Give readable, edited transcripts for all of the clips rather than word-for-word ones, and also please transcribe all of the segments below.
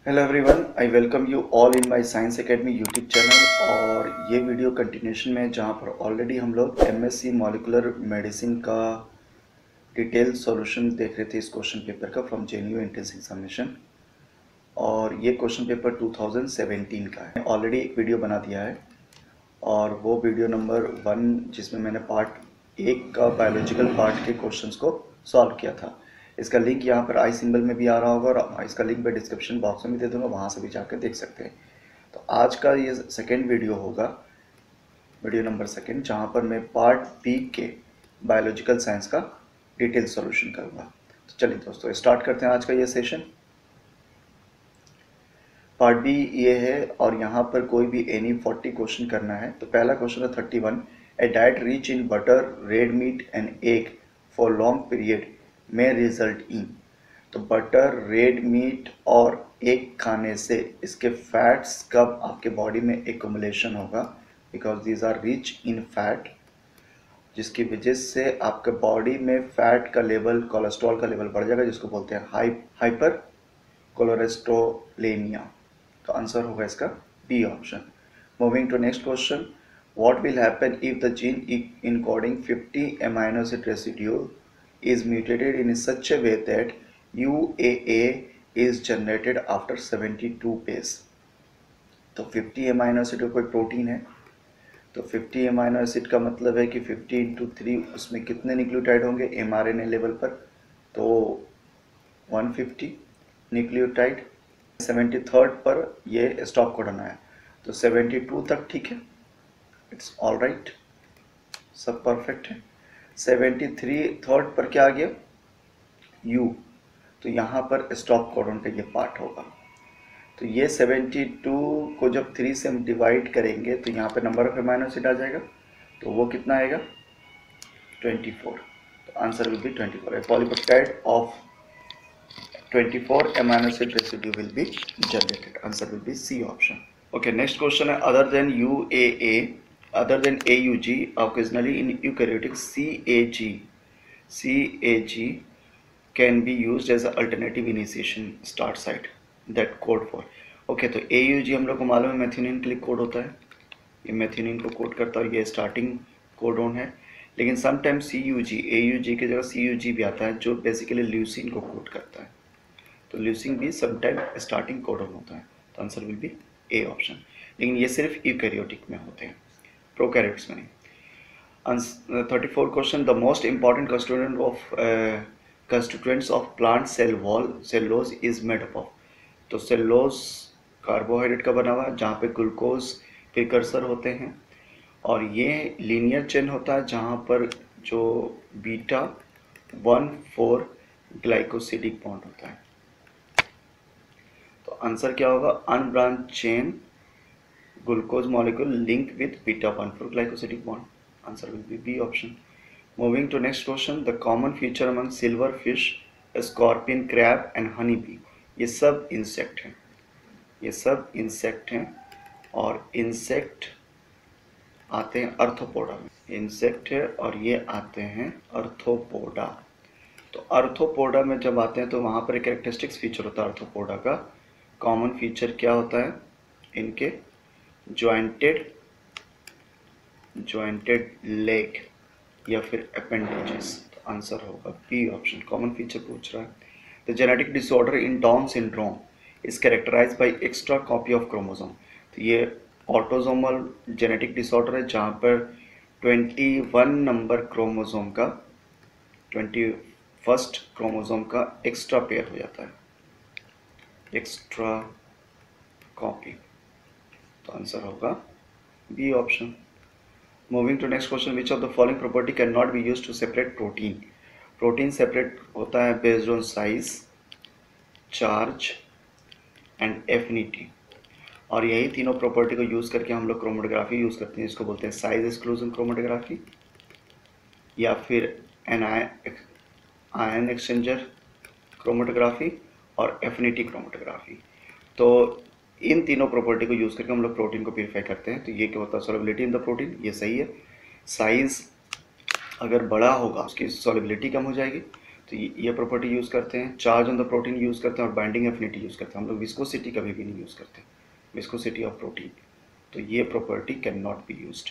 Hello everyone, I welcome you all in my science academy YouTube channel. और ये video continuation में जहाँ पर ऑलरेडी हम लोग एमएससी मॉलिक्यूलर मेडिसिन का डिटेल सॉल्यूशन देख रहे थे इस क्वेश्चन पेपर का फ्रॉम जेएनयू एंट्रेंस एग्जामिनेशन। और ये क्वेश्चन पेपर 2017 का है। ऑलरेडी एक वीडियो बना दिया है और वो वीडियो नंबर 1 जिसमें मैंने पार्ट 1 का बायोलॉजिकल पार्ट के क्वेश्चंस को सॉल्व किया था। इसका लिंक यहाँ पर आई सिंबल में भी आ रहा होगा और इसका लिंक मैं डिस्क्रिप्शन बॉक्स में भी दे दूंगा, वहाँ से भी जाकर देख सकते हैं। तो आज का ये सेकेंड वीडियो होगा, वीडियो नंबर 2, जहाँ पर मैं पार्ट बी के बायोलॉजिकल साइंस का डिटेल सॉल्यूशन करूँगा। तो चलिए दोस्तों स्टार्ट करते हैं आज का ये सेशन। पार्ट बी ये है और यहाँ पर कोई भी एनी 40 क्वेश्चन करना है। तो पहला क्वेश्चन है 31। A diet rich in butter, red meat and egg for long period में रिजल्ट इन। तो बटर, रेड मीट और एग खाने से इसके फैट्स कब आपके बॉडी में एक्युमुलेशन होगा, because these are rich in fat, जिसकी वजह से आपके बॉडी में फैट का लेवल, कोलेस्ट्रॉल का लेवल बढ़ जाएगा, जिसको बोलते हैं हाइपर कोलेस्ट्रोलेमिया। तो आंसर होगा इसका B option. Moving to next question, what will happen if the gene encoding 50 amino acid residue is mutated in such a way that UAA is generated after 72 base। तो 50 amino acid कोई protein है, तो 50 amino acid का मतलब है कि 50 × 3 उसमें कितने न्यूक्लियोटाइड होंगे mRNA लेवल पर, तो 150 न्यूक्लियोटाइड। 73rd पर ये स्टॉप कोडन आया, तो 72 तक ठीक है, इट्स ऑल राइट, सब परफेक्ट है। 73rd पर क्या आ गया, U, तो यहाँ पर स्टॉप कोडन का ये पार्ट होगा। तो ये 72 को जब 3 से हम डिवाइड करेंगे तो यहाँ पे नंबर ऑफ अमाइनो एसिड आ जाएगा, तो वो कितना आएगा 24। तो answer will B 24। A polypeptide of 24 amino acid residue will be generated। Answer will be C option। Okay, next question है, other than UAA, other than AUG, occasionally in eukaryotic CAG can be used as an alternative initiation start site that code for। Okay, तो AUG हम लोग को मालूम है methionine के लिए code होता है, ये मेथियोनिन को कोड करता है, ये स्टार्टिंग कोडोन है। लेकिन समटाइम CUG, AUG की जगह CUG भी आता है जो बेसिकली ल्यूसीन को कोड करता है। तो ल्यूसीन भी समटाइम स्टार्टिंग कोडन होता है, तो answer will be A option. लेकिन ये सिर्फ यूकैरियोटिक में होते हैं, प्रोकैरियोट्स में नहीं। 34 question, the most important constituents of plant cell wall cellulose is made up of. तो सेलुलोज कार्बोहाइड्रेट का बना हुआ है जहाँ पे ग्लूकोज प्रिकर्सर होते हैं, और ये लीनियर चेन होता है जहाँ पर जो बीटा 1,4 ग्लाइकोसिडिक बॉन्ड होता है। तो आंसर क्या होगा, unbranch chain glucose molecule link with beta 1,4 glycosidic bond. Answer will be B option. Moving to next question, the common feature among silver fish, scorpion, crab and honey bee. ये सब insect हैं, ये सब insect हैं, और insect आते हैं Arthropoda में। इंसेक्ट है और ये आते हैं अर्थोपोडा। तो अर्थोपोडा में जब आते हैं तो वहाँ पर एक कैरेक्टरिस्टिक्स फीचर होता है अर्थोपोडा का। कॉमन फीचर क्या होता है, इनके जॉइंटेड लेग या फिर अपेंडेजेस। तो आंसर होगा बी ऑप्शन, कॉमन फीचर पूछ रहा है। The genetic disorder in Down syndrome is characterised by extra copy of chromosome. तो ये ऑटोसोमल जेनेटिक डिसऑर्डर है जहाँ पर 21 नंबर क्रोमोसोम का, 21st क्रोमोसोम का एक्स्ट्रा पेयर हो जाता है, एक्स्ट्रा कॉपी। तो आंसर होगा B option. Moving to next question, which of the following property can not be used to separate protein. Protein separate होता है based on size, charge and affinity, और यही तीनों प्रॉपर्टी को यूज़ करके हम लोग क्रोमेटोग्राफी यूज़ करते हैं, इसको बोलते हैं साइज एक्सक्लूजन क्रोमेटोग्राफी या फिर आयन एक्सचेंजर क्रोमेटोग्राफी और एफिनिटी क्रोमेटोग्राफी। तो इन तीनों प्रॉपर्टी को यूज़ करके हम लोग प्रोटीन को प्यूरिफाई करते हैं। तो ये क्या होता है, सॉल्युबिलिटी इन द प्रोटीन, ये सही है। साइज़ अगर बड़ा होगा उसकी सॉल्युबिलिटी कम हो जाएगी, तो ये प्रॉपर्टी यूज़ करते हैं, charge on the protein use करते हैं और बाइंडिंग एफिनिटी यूज़ करते हैं। हम लोग विस्कोसिटी कभी भी नहीं यूज़ करते, विस्कोसिटी ऑफ प्रोटीन। तो ये property can not be used.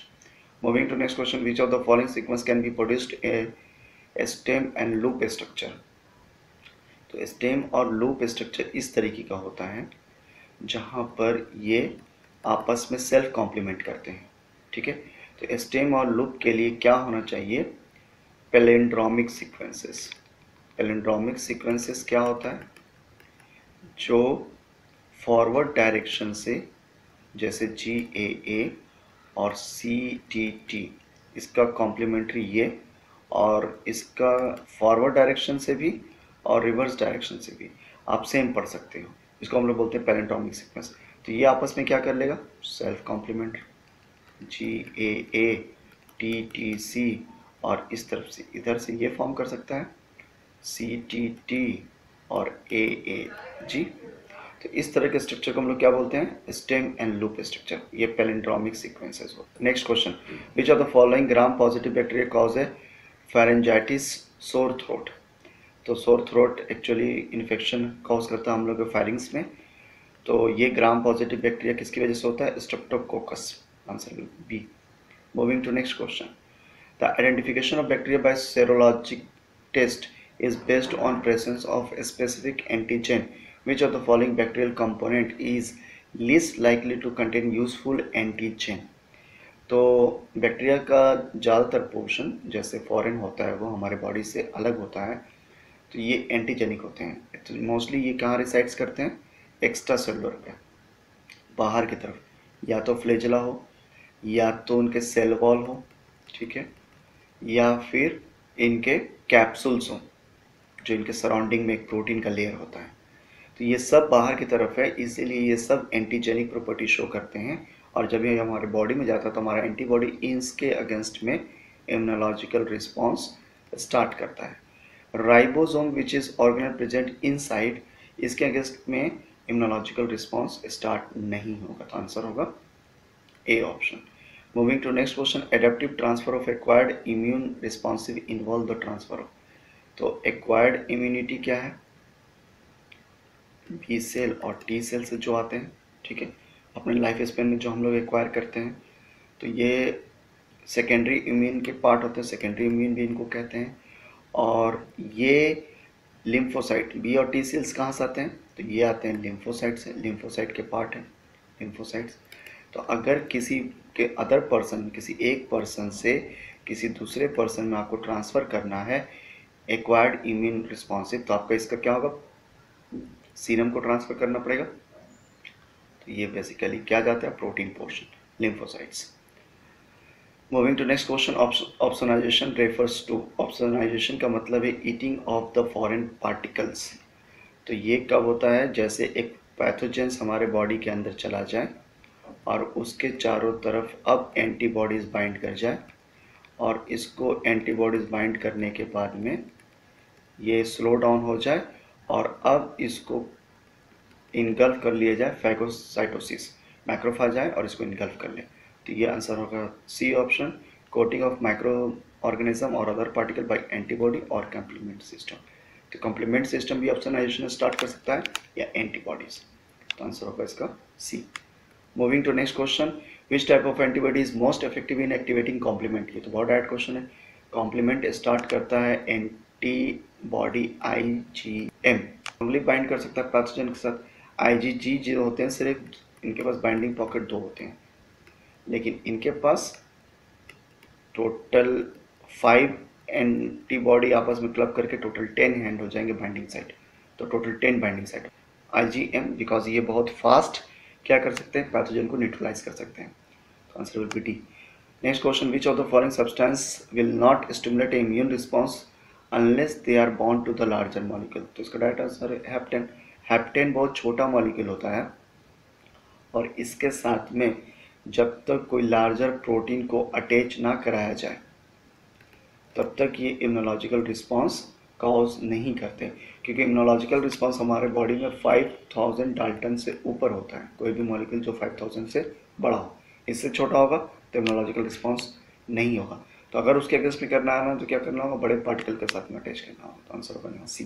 Moving to next question, which of the following sequence can be produced a stem and loop structure. तो स्टेम और लूप स्ट्रक्चर इस तरीके का होता है जहाँ पर ये आपस में सेल्फ कॉम्प्लीमेंट करते हैं, ठीक है। तो स्टेम और लूप के लिए क्या होना चाहिए, पैलिंड्रोमिक सीक्वेंसेस। पैलिंड्रोमिक सीक्वेंसेस क्या होता है, जो फॉरवर्ड डायरेक्शन से, जैसे GAA और CTT, इसका कॉम्प्लीमेंट्री ये, और इसका फॉरवर्ड डायरेक्शन से भी और रिवर्स डायरेक्शन से भी आप सेम पढ़ सकते हो। इसको हम लोग बोलते हैं पैलिंड्रोमिक सीक्वेंस। तो ये आपस में क्या कर लेगा, सेल्फ कॉम्प्लीमेंट्री, GAA TTC, और इस तरफ से इधर से ये फॉर्म कर सकता है CTT और AAG। तो इस तरह के स्ट्रक्चर को हम लोग क्या बोलते हैं, स्टेम एंड लूप स्ट्रक्चर। ये पैलिंड्रोमिक सीक्वेंसेस हो। Next question, which of the following gram positive bacteria cause A pharyngitis sore throat. तो sore throat actually infection cause करता है हम लोग के फायरिंग्स में। तो ये ग्राम पॉजिटिव बैक्टीरिया किसकी वजह से होता है, streptococcus. Answer B. Moving to next question, the identification of bacteria by serologic test is based on presence of a specific antigen. Which of the following bacterial component is least likely to contain useful antigen? तो bacteria का ज़्यादातर portion जैसे foreign होता है वो हमारे body से अलग होता है, तो ये एंटीजेनिक होते हैं। तो मोस्टली ये कहाँ रिसाइड्स करते हैं, एक्स्ट्रा सेलुलर पे, बाहर की तरफ, या तो फ्लैजेला हो, या तो उनके सेल वॉल हो, ठीक है, या फिर इनके कैप्सूल्स हों, जो इनके सराउंडिंग में एक प्रोटीन का लेयर होता है। तो ये सब बाहर की तरफ है, इसीलिए ये सब एंटीजेनिक प्रॉपर्टी शो करते हैं। और जब ये हमारे बॉडी में जाता है तो हमारा एंटीबॉडी इसके अगेंस्ट में इम्यूनोलॉजिकल रिस्पॉन्स स्टार्ट करता है। Ribosome which is organelle present inside, इसके अगेंस्ट में इम्यूनोलॉजिकल रिस्पॉन्स स्टार्ट नहीं होगा। तो आंसर होगा A option. Moving to next question, adaptive transfer of acquired immune responsive involve the transfer of. तो एक्वायर्ड इम्यूनिटी क्या है, बी सेल और टी सेल से जो आते हैं, ठीक है, अपने लाइफ स्पेन में जो हम लोग एक्वायर करते हैं। तो ये सेकेंडरी इम्यून के पार्ट होते हैं, सेकेंडरी इम्यून भी इनको कहते हैं। और ये लिम्फोसाइट, बी और टी सेल्स कहाँ से आते हैं, तो ये आते हैं लिम्फोसाइट से, लिम्फोसाइट के पार्ट हैं लिम्फोसाइट्स। तो अगर किसी के अदर पर्सन, किसी एक पर्सन से किसी दूसरे पर्सन में आपको ट्रांसफ़र करना है एक्वायर्ड इम्यून रिस्पॉन्सिव, तो आपका इसका क्या होगा, सीरम को ट्रांसफ़र करना पड़ेगा। तो ये बेसिकली क्या जाता है, protein portion, lymphocytes. Moving to next question, opsonization refers to. Opsonization का मतलब है eating of the foreign particles. तो ये कब होता है, जैसे एक पैथोजेंस हमारे बॉडी के अंदर चला जाए और उसके चारों तरफ अब एंटीबॉडीज़ बाइंड कर जाए, और इसको एंटीबॉडीज़ बाइंड करने के बाद में ये स्लो डाउन हो जाए और अब इसको इनगल्फ कर लिया जाए, फैगोसाइटोसिस, मैक्रोफाज आए और इसको इनगल्फ कर ले। तो ये आंसर होगा C option, coating of micro organism और अदर पार्टिकल बाय एंटीबॉडी और कॉम्प्लीमेंट सिस्टम। तो कॉम्प्लीमेंट सिस्टम भी ऑप्शनाइजेशन स्टार्ट कर सकता है या एंटीबॉडीज। तो आंसर होगा इसका C. Moving to next question, which type of antibody is most effective in activating complement. ये तो बहुत डायरेक्ट क्वेश्चन है। कॉम्प्लीमेंट स्टार्ट करता है एंटीबॉडी IgM, ओनली बाइंड कर सकता है पैथोजन के साथ। IgG जो होते हैं सिर्फ इनके पास बाइंडिंग पॉकेट 2 होते हैं, लेकिन इनके पास टोटल 5 एंटीबॉडी आपस में क्लब करके टोटल 10 हैंड हो जाएंगे बाइंडिंग साइट। तो total 10 binding site. IgM because ये बहुत फास्ट क्या कर सकते हैं, पैथोजन को न्यूट्रलाइज कर सकते हैं। तो answer will be D. Next question, which of the following substance will not stimulate immune response unless they are bond to the larger molecule. तो इसका डायरेक्ट आंसर है हेप्टेन। हेप्टेन बहुत छोटा मॉलिक्यूल होता है और इसके साथ में जब तक कोई लार्जर प्रोटीन को अटैच ना कराया जाए तब तक ये इम्यूनोलॉजिकल रिस्पॉन्स कॉज नहीं करते, क्योंकि इम्यूनोलॉजिकल रिस्पॉन्स हमारे बॉडी में 5000 डाल्टन से ऊपर होता है। कोई भी मॉलिक्यूल जो 5000 से बड़ा हो, इससे छोटा होगा तो इम्यूनोलॉजिकल रिस्पॉन्स नहीं होगा। तो तो अगर उसके अगेंस्ट में करना है ना तो क्या करना होगा, बड़े पार्टिकल के साथ में अटैच करना होगा। तो आंसर होगा यहाँ सी।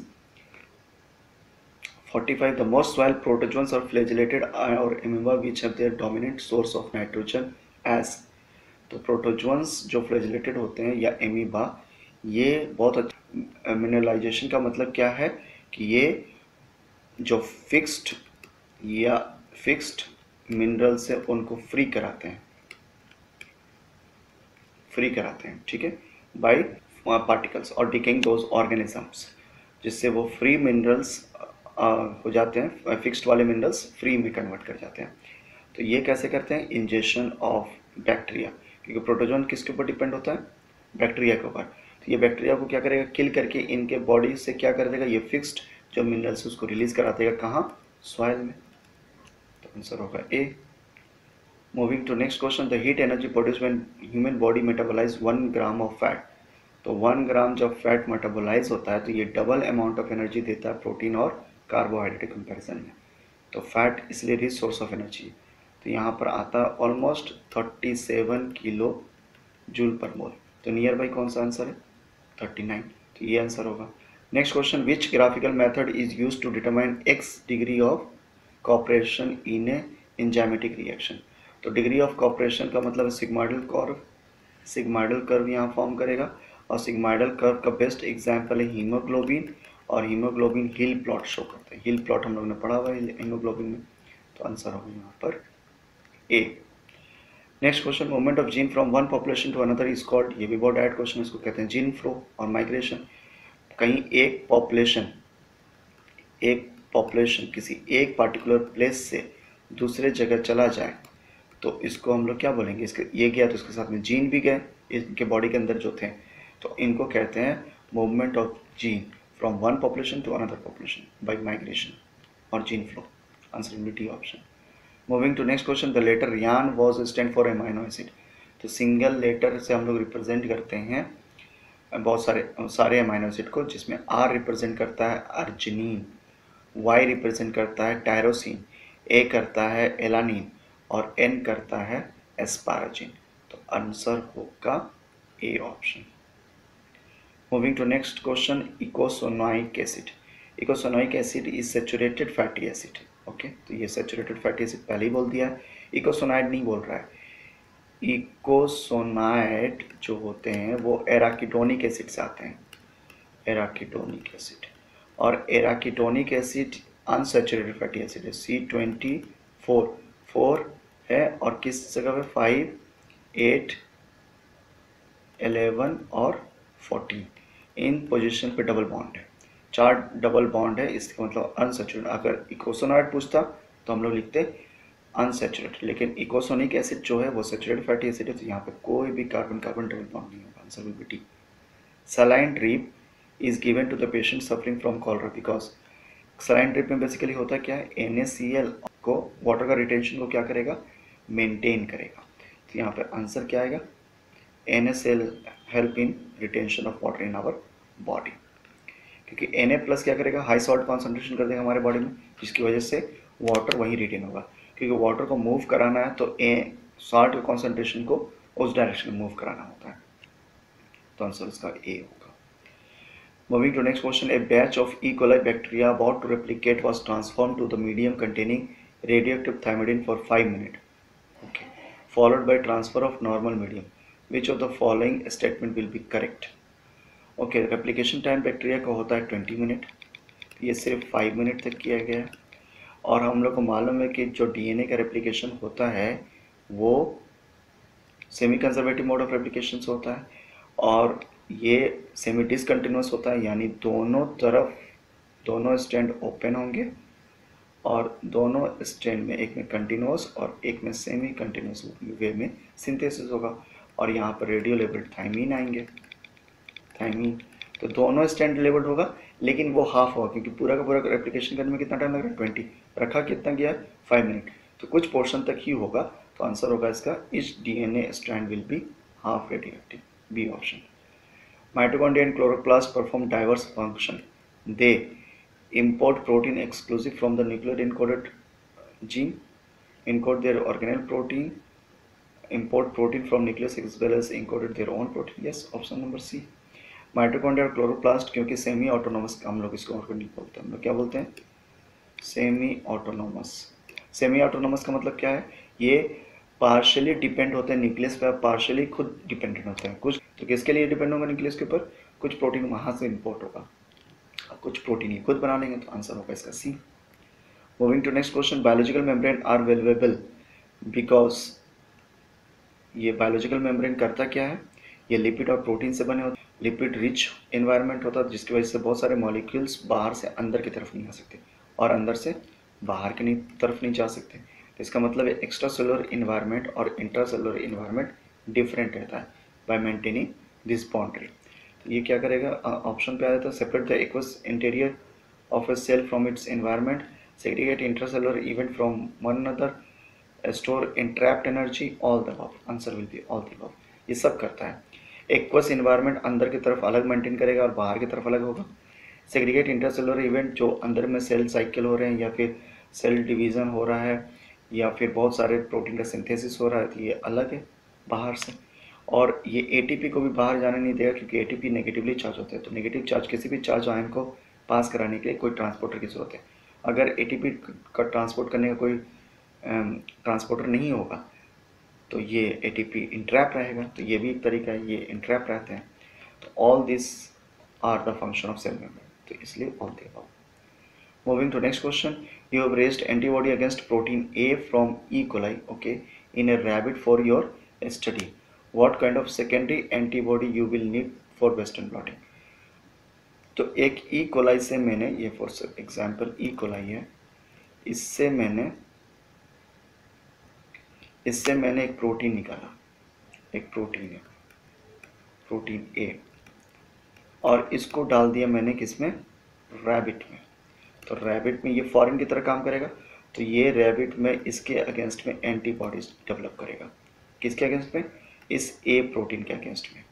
45. The most soil protozoans are flagellated or amoeba which have their dominant source of nitrogen as। तो प्रोटोजोन्स जो फ्लैजिलेटेड होते हैं या एमीबा, ये बहुत अच्छा मिनरलाइजेशन का मतलब क्या है कि ये जो फिक्स्ड मिनरल से उनको फ्री कराते हैं, ठीक है, बाय पार्टिकल्स और डिकेइंग दोज ऑर्गेनिजम्स, जिससे वो फ्री मिनरल्स हो जाते हैं, फिक्स्ड वाले मिनरल्स फ्री में कन्वर्ट कर जाते हैं। तो ये कैसे करते हैं, इंजेक्शन ऑफ बैक्टीरिया, क्योंकि प्रोटोजोन किसके ऊपर डिपेंड होता है, बैक्टीरिया के ऊपर। तो ये बैक्टीरिया को क्या करेगा, किल करके इनके बॉडी से क्या कर देगा, ये फिक्स्ड जो मिनरल्स उसको रिलीज करा देगा, कहाँ, सॉइल में। तो आंसर होगा A. Moving to next question, the heat energy produce when human body metabolize 1 gram of fat. तो 1 ग्राम जब फैट मेटाबोलाइज होता है तो ये डबल अमाउंट ऑफ एनर्जी देता है प्रोटीन और कार्बोहाइड्रेट कंपैरिजन में। तो फैट इसलिए रिच सोर्स ऑफ एनर्जी है। तो यहाँ पर आता है ऑलमोस्ट 37 किलो जूल पर मोल। तो नियर बाई कौन सा आंसर है, 39। तो ये आंसर होगा। Next question, which graphical method is use to determine x degree of cooperation in a enzymatic reaction. तो डिग्री ऑफ कॉपरेशन का मतलब है सिग्माइडल कर्व यहाँ फॉर्म करेगा, और सिग्माइडल कर्व का बेस्ट एग्जाम्पल है हीमोग्लोबिन, और हीमोग्लोबिन हिल प्लॉट शो करते हैं। हिल प्लॉट हम लोग ने पढ़ा हुआ है हीमोग्लोबिन में। तो आंसर होगा यहाँ पर A. Next question, movement of gene from one population to another is called, ये भी बहुत डायरेक्ट क्वेश्चन, इसको कहते हैं जीन फ्लो और माइग्रेशन। कहीं एक पॉपुलेशन किसी एक पार्टिकुलर प्लेस से दूसरे जगह चला जाए तो इसको हम लोग क्या बोलेंगे, इसके ये गया तो इसके साथ में जीन भी गए इनके बॉडी के अंदर जो थे, तो इनको कहते हैं movement of gene from one population to another population by migration और gene flow. Answer will be D option. Moving to next question, the letter N was stand for amino acid. तो सिंगल लेटर से हम लोग represent करते हैं बहुत सारे amino acid को, जिसमें आर रिप्रेजेंट करता है अर्जिनिन, वाई रिप्रेजेंट करता है टायरोसिन, ए करता है एलानिन और एन करता है एस्पाराजिन। तो आंसर होगा A option. Moving to next question, eicosanoic acid. Eicosanoic acid is saturated fatty acid. Okay, तो ये सैचुरेटेड फैटी एसिड पहले ही बोल दिया है, इकोसोनाइड नहीं बोल रहा है। इकोसोनाइड जो होते हैं वो एराकिडोनिक एसिड से आते हैं, एराकिडोनिक एसिड, और arachidonic acid unsaturated fatty acid है, C24 है, और किस जगह पे 5, 8, 11 और 14 इन पोजीशन पे डबल बॉन्ड है, 4 डबल बॉन्ड है, इसका मतलब अनसैचुरेटेड। अगर इकोसोनाइड पूछता तो हम लोग लिखते अनसैचुरेटेड, लेकिन इकोसोनिक एसिड जो है वो सैचुरेटेड फैटी एसिड है, तो यहाँ पे कोई भी कार्बन कार्बन डबल बॉन्ड नहीं होगा। Answer will be D. Saline drip is given to the patient suffering from cholera because saline drip में बेसिकली होता क्या है, NaCl को वाटर का रिटेंशन को क्या करेगा, मेंटेन करेगा। तो यहाँ पे आंसर क्या आएगा, NaCl help in retention of water in our body, क्योंकि Na+ क्या करेगा, हाई सॉल्ट कॉन्सेंट्रेशन कर देगा हमारे बॉडी में, जिसकी वजह से वाटर वहीं रिटेन होगा, क्योंकि वाटर को मूव कराना है तो सॉल्ट के कॉन्सेंट्रेशन को उस डायरेक्शन में मूव कराना होता है। तो आंसर इसका ए होगा। Moving to next question, a batch of E. coli bacteria about to replicate was transform to the medium containing radioactive thymidine for 5 minute, okay, followed by transfer of normal medium, which of the following statement will be correct. Okay, replication time bacteria का होता है 20 minute, ये सिर्फ 5 minute तक किया गया है, और हम लोग को मालूम है कि जो DNA का रेप्लिकेशन होता है वो semi conservative mode of replication होता है, और ये सेमी डिसकंटिन्यूस होता है, यानी दोनों स्टैंड ओपन होंगे और दोनों स्टैंड में एक में कंटिन्यूस और एक में सेमी कंटिन्यूस वे में सिंथेसिस होगा, और यहाँ पर रेडियो लेबल्ड थायमीन आएंगे, थायमीन। तो दोनों स्टैंड लेबल्ड होगा, लेकिन वो हाफ होगा, क्योंकि पूरा का पूरा रेप्लिकेशन करने में कितना टाइम लग रहा है, 20, रखा कितना गया, 5 मिनट, तो कुछ पोर्शन तक ही होगा। तो आंसर होगा इसका, each DNA strand will be half radioactive, B option. Mitochondria and chloroplast perform diverse function, they import protein exclusive from the nuclear encoded gene, encode their organelle protein import protein from nucleus as well as encoded their own protein? Yes, option number C. Mitochondria और chloroplast, क्योंकि semi autonomous हम लोग इसको organic बोलते हैं, हम लोग क्या बोलते हैं? Semi autonomous. सेमी ऑटोनोमस का मतलब क्या है? ये पार्शियली डिपेंड होते हैं न्यूक्लियस पे, पार्शियली खुद डिपेंडेंट होते हैं। कुछ तो किसके लिए डिपेंड होगा न्यूक्लियस के ऊपर? कुछ प्रोटीन वहाँ से इम्पोर्ट होगा, कुछ प्रोटीन ये खुद बना लेंगे, तो आंसर होगा इसका C. Moving to next question, biological membrane are valuable because, ये बायोलॉजिकल मेम्ब्रेन करता क्या है? ये लिपिड और प्रोटीन से बने होते हैं, लिपिड रिच एनवायरनमेंट होता है जिसकी वजह से बहुत सारे मॉलिक्यूल्स बाहर से अंदर की तरफ नहीं आ सकते और अंदर से बाहर की तरफ नहीं जा सकते। तो इसका मतलब है एक्स्ट्रा सेलुलर इन्वायरमेंट और इंट्रा सेलुलर इन्वायरमेंट डिफरेंट रहता है बाय मेंटेनिंग दिस बाउंड्री। तो ये क्या करेगा? ऑप्शन पे आ जाता है, separate the aqueous interior of a cell from its environment, segregate intracellular event from one another, store entrapped energy, all the above. Answer will be all the above. ये सब करता है। एक्वस इन्वायरमेंट अंदर की तरफ अलग मेंटेन करेगा और बाहर की तरफ अलग होगा। सेग्रीगेट इंट्रासेलुलर इवेंट, जो अंदर में सेल साइकिल हो रहे हैं या फिर सेल डिवीज़न हो रहा है या फिर बहुत सारे प्रोटीन का सिंथेसिस हो रहा है, तो ये अलग है बाहर से। और ये एटीपी को भी बाहर जाने नहीं देगा क्योंकि एटीपी नेगेटिवली चार्ज होते हैं, तो नेगेटिव चार्ज किसी भी चार्ज आयन को पास कराने के लिए कोई ट्रांसपोर्टर की जरूरत है। अगर एटीपी का ट्रांसपोर्ट करने का कोई ट्रांसपोर्टर नहीं होगा तो ये एटीपी इंट्रैप रहेगा, तो ये भी एक तरीका है, ये इंट्रैप रहते हैं। तो all this are the function of cell membrane, तो इसलिए all the above. Moving to next question, you have raised antibody against protein A from E coli, okay, in a rabbit for your study, what kind of secondary antibody you will need for western blotting? तो एक E coli से मैंने, ये for example E coli है, इससे मैंने एक protein निकाला, एक प्रोटीन है, प्रोटीन ए, और इसको डाल दिया मैंने किसमें? रैबिट में। तो रैबिट में ये फॉरेन की तरह काम करेगा, तो ये रैबिट में इसके अगेंस्ट में एंटीबॉडीज डेवलप करेगा। किसके अगेंस्ट में? इस ए प्रोटीन के अगेंस्ट में।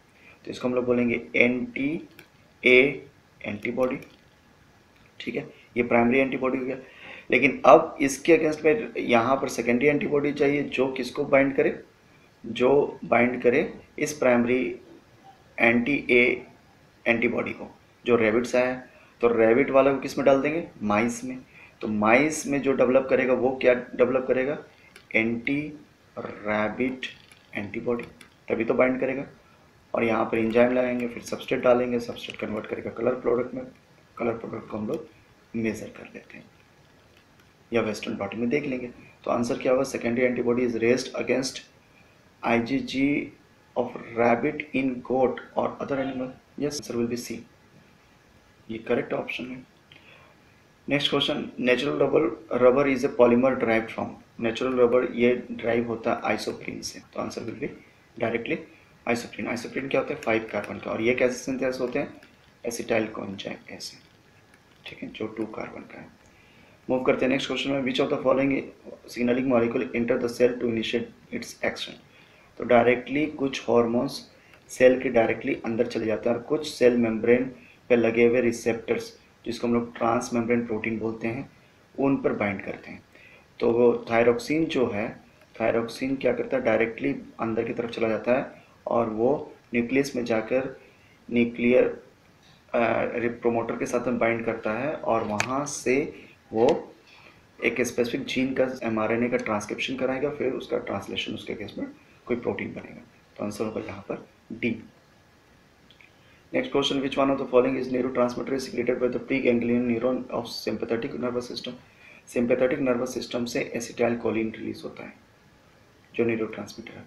तो इसको हम लोग बोलेंगे एंटी ए एंटीबॉडी, ठीक है, ये प्राइमरी एंटीबॉडी हो गया। लेकिन अब इसके अगेंस्ट में यहाँ पर सेकेंडरी एंटीबॉडी चाहिए जो किसको बाइंड करे? जो बाइंड करे इस प्राइमरी एंटी ए एंटीबॉडी को, जो रैबिट से आया। तो रैबिट वाला को किस में डाल देंगे? माइस में। तो माइस में जो डेवलप करेगा वो क्या डेवलप करेगा? एंटी रैबिट एंटीबॉडी, तभी तो बाइंड करेगा। और यहाँ पर एंजाइम लगाएंगे, फिर सबस्ट्रेट डालेंगे, सबस्ट्रेट कन्वर्ट करेगा कलर प्रोडक्ट में, कलर प्रोडक्ट को हम लोग मेजर कर लेते हैं या वेस्टर्न ब्लॉटिंग में देख लेंगे। तो आंसर क्या होगा? Secondary antibody is raised against IgG of rabbit in goat और other animal. Yes, answer will be C, ये करेक्ट ऑप्शन है। Next question, natural rubber is a polymer derived from, natural rubber ये derive होता है isoprene से, तो answer will be directly isoprene. Isoprene क्या होता है? 5 कार्बन का, और ये कैसे सिंथेसिस होते हैं? एसिटाइल कोएंजाइम ऐसे, ठीक है, जो 2 कार्बन का है। मूव करते हैं नेक्स्ट क्वेश्चन में, which of the following signalling molecule enter the cell to initiate its action? तो डायरेक्टली कुछ हॉर्मोन्स सेल के डायरेक्टली अंदर चले जाते हैं और कुछ सेल मेम्ब्रेन पे लगे हुए रिसेप्टर्स, जिसको हम लोग ट्रांस मेम्ब्रेन प्रोटीन बोलते हैं, उन पर बाइंड करते हैं। तो वो थायरोक्सिन जो है, थायरोक्सिन क्या करता है? डायरेक्टली अंदर की तरफ चला जाता है और वो न्यूक्लियस में जाकर न्यूक्लियर प्रोमोटर के साथ में बाइंड करता है और वहाँ से वो एक स्पेसिफिक जीन का mRNA का ट्रांसक्रिप्शन कराएगा, फिर उसका ट्रांसलेशन उसके केस में कोई प्रोटीन बनेगा। तो आंसर होगा यहाँ पर D. Next question, which one of the following is neurotransmitter is secreted by the pre ganglion neuron of sympathetic nervous system? Sympathetic nervous system से एसिटाइलकोलिन रिलीज होता है जो न्यूरोट्रांसमीटर है,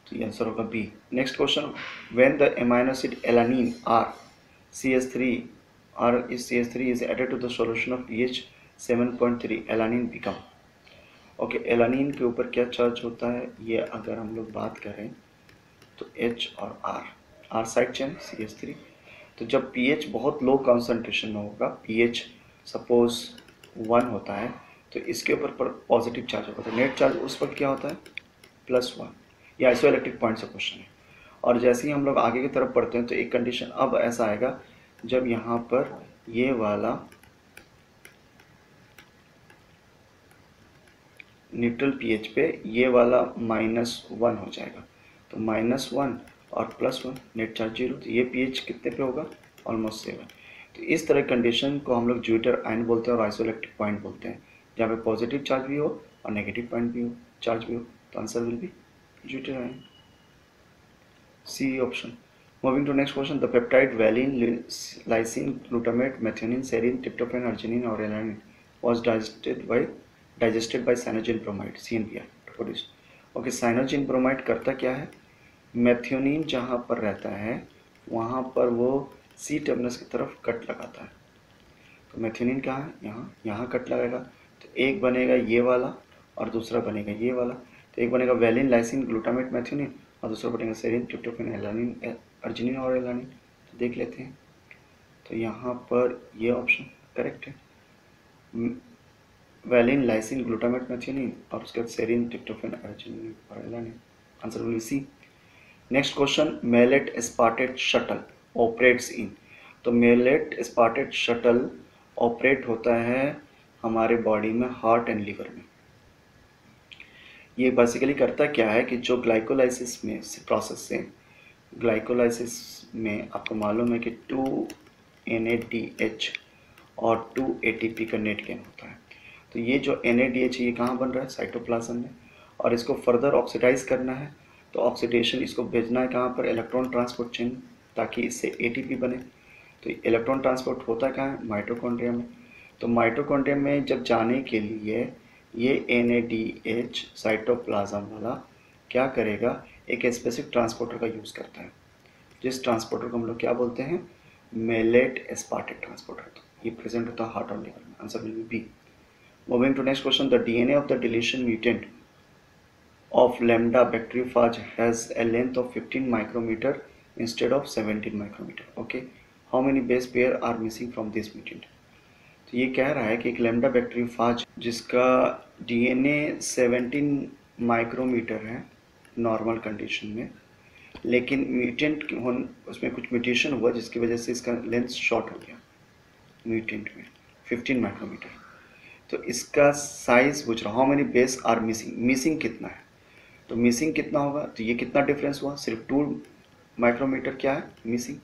तो ये आंसर होगा B. Next question, when the amino acid alanine are CH3 is added to the solution of pH 7.3, alanine become, okay, alanine के ऊपर क्या चार्ज होता है? ये अगर हम लोग बात करें तो H और R साइड चेन CH3। तो जब pH बहुत लो कॉन्सेंट्रेशन में होगा, pH सपोज 1 होता है, तो इसके ऊपर पॉजिटिव चार्ज होगा, तो नेट चार्ज उस वक्त क्या होता है? +1। ये आइसोइलेक्ट्रिक पॉइंट से क्वेश्चन है। और जैसे ही हम लोग आगे की तरफ बढ़ते हैं तो एक कंडीशन अब ऐसा आएगा, जब यहाँ पर ये वाला न्यूट्रल पीएच पे ये वाला -1 हो जाएगा, तो -1 और +1 नेट चार्ज 0, तो ये पीएच कितने पे होगा, ऑलमोस्ट 7। तो इस तरह कंडीशन को हम लोग ज्यूटर आयन बोलते हैं और आइसोइलेक्ट्रिक पॉइंट बोलते हैं, जहाँ पे पॉजिटिव चार्ज भी हो और नेगेटिव पॉइंट भी हो, चार्ज भी हो, तो answer will be zwitter ion, C option. Moving to next question, the peptide valine, lysine, glutamate, methionine, serine, tryptophan, arginine, or alanine was digested by cyanogen bromide (CNBR) produced. Okay, cyanogen bromide करता क्या है, methionine जहाँ पर रहता है वहाँ पर वो सी टर्मिनस की तरफ कट लगाता है, तो मेथियोनिन कहाँ है, यहाँ कट लगाएगा, तो एक बनेगा ये वाला और दूसरा बनेगा ये वाला, तो एक बनेगा वैलिन, लाइसिन, ग्लूटामेट, मेथियोनिन और दूसरा बनेगा सेरिन, ट्रिप्टोफैन, एलानिन, अर्जिनिन और एलानिन। तो देख लेते हैं, तो यहाँ पर ये ऑप्शन करेक्ट है, वैलिन, लाइसिन, ग्लूटामेट, मेथियोनिन और उसके बाद सेरिन, ट्रिप्टोफैन, अर्जिनिन और alanine, answer will be C. Next question, malate aspartate shuttle operates in, तो मेलेट एस्पार्टेट शटल ऑपरेट होता है हमारे बॉडी में हार्ट एंड लिवर में। ये बेसिकली करता क्या है कि जो ग्लाइकोलाइसिस में प्रोसेस से, ग्लाइकोलाइसिस में आपको मालूम है कि 2 NADH और 2 ATP का नेट गेन होता है, तो ये जो NADH ये कहाँ बन रहा है, साइटोप्लाज्म में, और इसको फर्दर ऑक्सीडाइज करना है, तो ऑक्सीडेशन इसको भेजना है कहाँ पर, इलेक्ट्रॉन ट्रांसपोर्ट चेन, ताकि इससे ATP बने। तो इलेक्ट्रॉन ट्रांसपोर्ट होता कहाँ है, माइटोकॉन्ड्रिया में, तो माइटोकॉन्ड्रिया में जब जाने के लिए ये NADH साइटोप्लाज्म वाला क्या करेगा, एक स्पेसिफिक ट्रांसपोर्टर का यूज़ करता है, जिस ट्रांसपोर्टर को हम लोग क्या बोलते हैं, मेलेट एस्पार्टेट ट्रांसपोर्टर, तो ये प्रेजेंट होता है हार्ट और लिवर में, answer will be B. Moving to next question, the DNA of the deletion mutant of lambda bacteriophage has a length of 15 micrometer instead of 17 micrometer. Okay, how many base pair are missing from this mutant? तो ये कह रहा है कि एक lambda bacteriophage जिसका DNA 17 micrometer है normal condition में, लेकिन म्यूटेंट उसमें कुछ म्यूटेशन हुआ जिसकी वजह से इसका लेंथ शॉर्ट हो गया म्यूटेंट में 15 माइक्रोमीटर, तो इसका साइज पूछ रहा, how many base are missing, missing कितना है, तो मिसिंग कितना होगा, तो ये कितना डिफरेंस हुआ, सिर्फ 2 माइक्रोमीटर क्या है मिसिंग,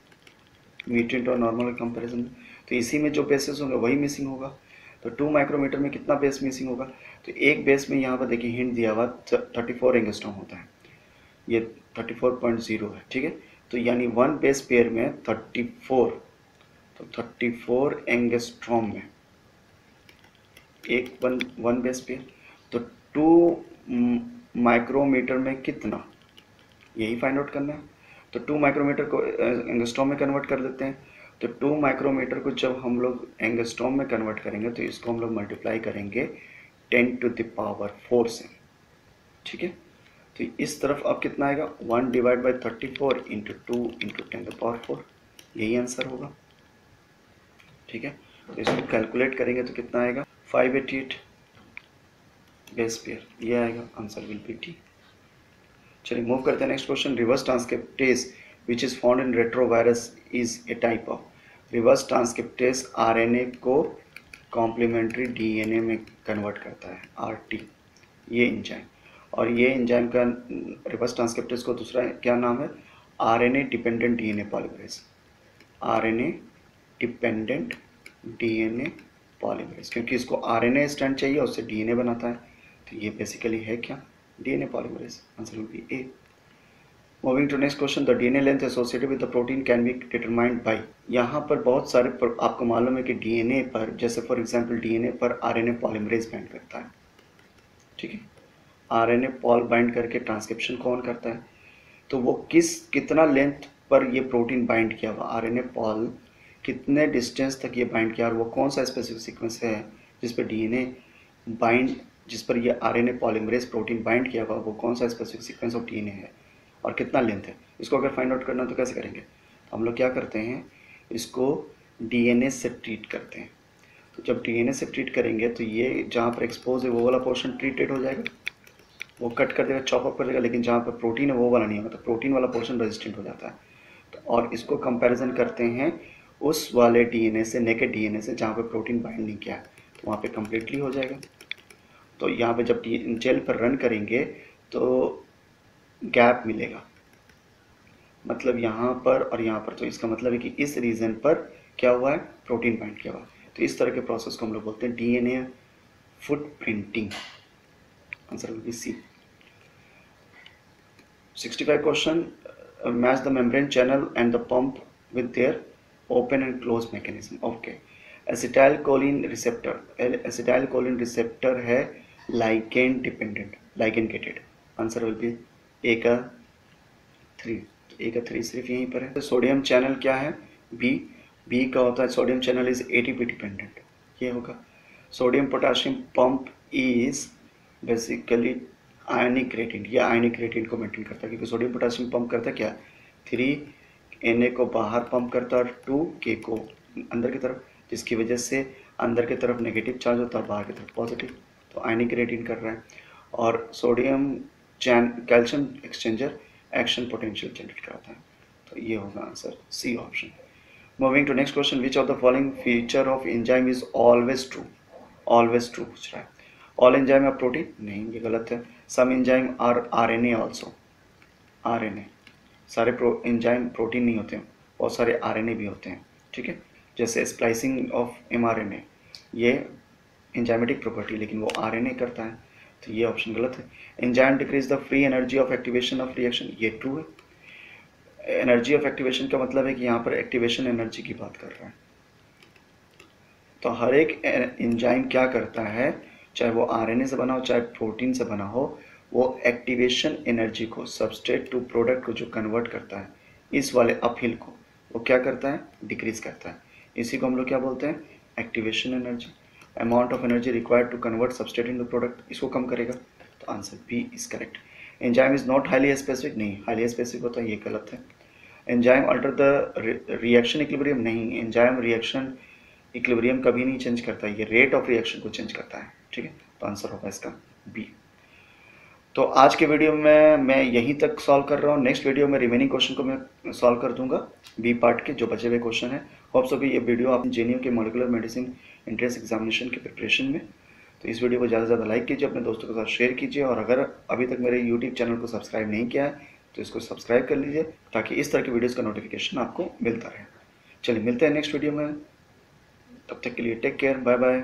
म्यूटेंट और नॉर्मल कंपैरिजन में, तो इसी में जो बेसेस होंगे वही मिसिंग होगा, तो 2 माइक्रोमीटर में कितना बेस मिसिंग होगा, तो एक बेस में यहाँ पर देखिए हिंट दिया हुआ 34 एंगस्ट्रॉम होता है, ये 34.0 है, ठीक है, तो यानी 1 बेस पेयर में 34, तो 34 एंगस्ट्रॉम में एक वन बेस पेयर, तो 2 माइक्रोमीटर में कितना, यही फाइंड आउट करना है, तो 2 माइक्रोमीटर को एंगस्ट्रॉम में कन्वर्ट कर देते हैं, तो 2 माइक्रोमीटर को जब हम लोग एंगस्ट्रॉम में कन्वर्ट करेंगे तो इसको हम लोग मल्टीप्लाई करेंगे 10⁴ से, ठीक है, तो इस तरफ अब कितना आएगा, 1/34 × 2 × 10⁴, यही आंसर होगा, ठीक है, तो इसको कैलकुलेट करेंगे तो कितना आएगा, 588 बेस पेयर, ये आएगा, आंसर विल बी डी। चलिए मूव करते हैं next question, reverse transcriptase which is found in retrovirus is a type of, reverse transcriptase RNA को कॉम्प्लीमेंट्री DNA में कन्वर्ट करता है, RT, ये एंजाइम, और ये एंजाइम का रिवर्स ट्रांसक्रिप्टेज को दूसरा क्या नाम है, RNA dependent DNA polymerase, RNA dependent DNA polymerase, क्योंकि इसको RNA स्ट्रैंड चाहिए उससे DNA बनाता है, तो ये बेसिकली है क्या, DNA polymerase, answer will be A. Moving to next question, the DNA length associated with the protein can be determined by, यहाँ पर बहुत सारे आपको मालूम है कि DNA पर, जैसे फॉर एग्जांपल DNA पर RNA पॉलीमरेज बाइंड करता है, ठीक है, RNA पॉल बाइंड करके ट्रांसक्रिप्शन कौन करता है, तो वो कितना लेंथ पर ये प्रोटीन बाइंड किया हुआ, RNA पॉल कितने डिस्टेंस तक ये बाइंड किया, और वो कौन सा स्पेसिफिक सीक्वेंस है जिस पर DNA बाइंड, जिस पर ये RNA पॉलीमरेज प्रोटीन बाइंड किया हुआ, वो कौन सा स्पेसिफिक सीक्वेंस ऑफ DNA है और कितना लेंथ है, इसको अगर फाइंड आउट करना तो कैसे करेंगे, हम लोग क्या करते हैं, इसको DNA से ट्रीट करते हैं, तो जब DNA से ट्रीट करेंगे तो ये जहाँ पर एक्सपोज है वो वाला पोर्शन ट्रीटेड हो जाएगा, वो कट कर देगा, चॉप अप कर देगा, लेकिन जहाँ पर प्रोटीन है वो वाला नहीं होगा, तो प्रोटीन वाला पोर्शन रेजिस्टेंट हो जाता है, तो और इसको कंपैरिजन करते हैं उस वाले DNA से, नेकेड DNA से, जहाँ पे प्रोटीन बाइंड नहीं किया है, तो वहाँ पे कम्प्लीटली हो जाएगा, तो यहाँ पे जब जेल पर रन करेंगे तो गैप मिलेगा, मतलब यहाँ पर और यहाँ पर। तो इसका मतलब है कि इस रीजन पर क्या हुआ है, प्रोटीन बाइंड किया हुआ। तो इस तरह के प्रोसेस को हम लोग बोलते हैं DNA footprinting. Answer will be C. 65 question, match the membrane channel and the pump with their open and close mechanism. Okay, acetylcholine receptor, acetylcholine receptor है ligand dependent, ligand gated. Answer will be A का 3, ए का 3 सिर्फ यहीं पर है। Sodium channel क्या है, B, B का होता है sodium channel is ATP dependent, ये होगा। Sodium potassium pump is basically ionic gradient, ये आयनिक ग्रेडियंट को मेंटेन करता है, क्योंकि सोडियम पोटाशियम पंप करता है क्या, 3 Na को बाहर पंप करता है और 2K को अंदर की तरफ, जिसकी वजह से अंदर की तरफ नेगेटिव चार्ज होता है, बाहर की तरफ पॉजिटिव, तो आयनिक ग्रेडियंट कर रहा है। और sodium calcium exchanger action potential generate कराता है, तो ये होगा answer C option. Moving to next question, which of the following feature of enzyme is always true, always true पूछ रहा है। ऑल एंजाइम आर प्रोटीन, नहीं ये गलत है। Some enzyme are RNA also, RNA, सारे एंजाइम प्रोटीन नहीं होते हैं, बहुत सारे आरएनए भी होते हैं, ठीक है। जैसे स्प्लाइसिंग ऑफ एमआरएनए, ये एंजाइमेटिक प्रॉपर्टी, लेकिन वो आरएनए करता है, तो ये ऑप्शन गलत है। Enzyme decrease the free energy of activation of reaction, ये ट्रू है। एनर्जी ऑफ एक्टिवेशन का मतलब है कि यहाँ पर एक्टिवेशन एनर्जी की बात कर रहा है। तो हर एक एंजाइम क्या करता है, चाहे वो आरएनए से बना हो चाहे प्रोटीन से बना हो, वो एक्टिवेशन एनर्जी को, सबस्ट्रेट टू प्रोडक्ट को जो कन्वर्ट करता है, इस वाले अपहिल को, वो क्या करता है, डिक्रीज करता है। इसी को हम लोग क्या बोलते हैं, activation energy. Amount of energy required to convert substrate into product, इसको कम करेगा, तो answer B is correct. Enzyme is not highly specific, नहीं हाईली स्पेसिफिक होता है, ये गलत है। Enzyme alter the reaction equilibrium, नहीं, एंजाइम रिएक्शन इक्विलिब्रियम कभी नहीं चेंज करता, ये रेट ऑफ रिएक्शन को चेंज करता है, ठीक है। तो आंसर होगा इसका बी। तो आज के वीडियो में मैं यहीं तक सॉल्व कर रहा हूँ, नेक्स्ट वीडियो में रिमेनिंग क्वेश्चन को मैं सॉल्व कर दूंगा, बी पार्ट के जो बचे हुए क्वेश्चन है। होप सो कि ये वीडियो आप जेएनयू के मॉलिक्यूलर मेडिसिन एंट्रेंस एग्जामिनेशन के प्रिपरेशन में, तो इस वीडियो को ज़्यादा से ज़्यादा लाइक कीजिए, अपने दोस्तों के साथ शेयर कीजिए, और अगर अभी तक मेरे यूट्यूब चैनल को सब्सक्राइब नहीं किया है तो इसको सब्सक्राइब कर लीजिए, ताकि इस तरह की वीडियोज़ का नोटिफिकेशन आपको मिलता रहे। चलिए मिलते हैं नेक्स्ट वीडियो में, तब तक के लिए टेक केयर, बाय बाय।